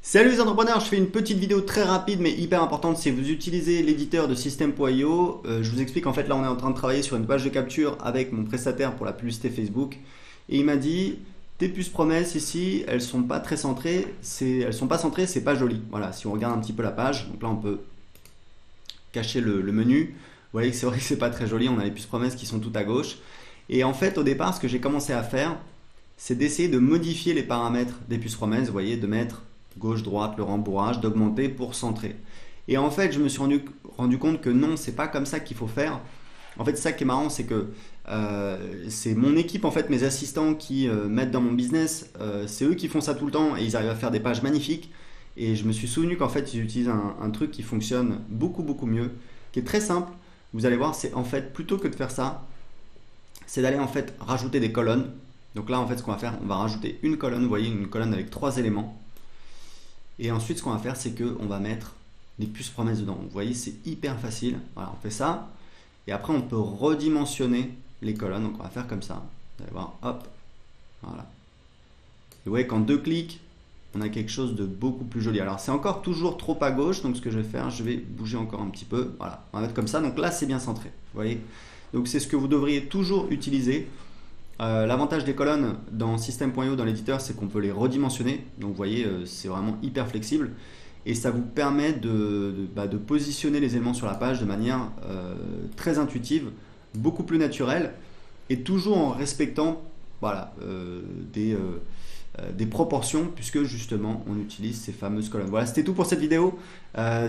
Salut les entrepreneurs, je fais une petite vidéo très rapide mais hyper importante. Si vous utilisez l'éditeur de System.io, je vous explique en fait là on est en train de travailler sur une page de capture avec mon prestataire pour la publicité Facebook et il m'a dit tes puces promesses ici elles sont pas très centrées, elles sont pas centrées, c'est pas joli. Voilà, si on regarde un petit peu la page, donc là on peut cacher le menu, vous voyez que c'est vrai que c'est pas très joli, on a les puces promesses qui sont tout à gauche et en fait au départ ce que j'ai commencé à faire c'est d'essayer de modifier les paramètres des puces promesses, vous voyez, de mettre gauche, droite, le rembourrage, d'augmenter pour centrer. Et en fait, je me suis rendu compte que non, c'est pas comme ça qu'il faut faire. En fait, ça qui est marrant, c'est que c'est mon équipe, en fait, mes assistants qui mettent dans mon business, c'est eux qui font ça tout le temps et ils arrivent à faire des pages magnifiques. Et je me suis souvenu qu'en fait, ils utilisent un truc qui fonctionne beaucoup mieux, qui est très simple. Vous allez voir, c'est en fait, plutôt que de faire ça, c'est d'aller en fait rajouter des colonnes. Donc là, en fait, ce qu'on va faire, on va rajouter une colonne, vous voyez, une colonne avec 3 éléments. Et ensuite, ce qu'on va faire, c'est qu'on va mettre les puces promesses dedans. Vous voyez, c'est hyper facile. Voilà, on fait ça. Et après, on peut redimensionner les colonnes. Donc, on va faire comme ça. Vous allez voir, hop. Voilà. Et vous voyez qu'en 2 clics, on a quelque chose de beaucoup plus joli. Alors, c'est encore toujours trop à gauche. Donc, ce que je vais faire, je vais bouger encore un petit peu. Voilà, on va mettre comme ça. Donc là, c'est bien centré. Vous voyez. Donc, c'est ce que vous devriez toujours utiliser. L'avantage des colonnes dans System.io, dans l'éditeur, c'est qu'on peut les redimensionner. Donc vous voyez, c'est vraiment hyper flexible. Et ça vous permet de positionner les éléments sur la page de manière très intuitive, beaucoup plus naturelle, et toujours en respectant voilà, des proportions, puisque justement on utilise ces fameuses colonnes. Voilà, c'était tout pour cette vidéo.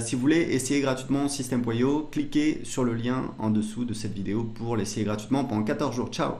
Si vous voulez essayer gratuitement System.io, cliquez sur le lien en dessous de cette vidéo pour l'essayer gratuitement pendant 14 jours. Ciao!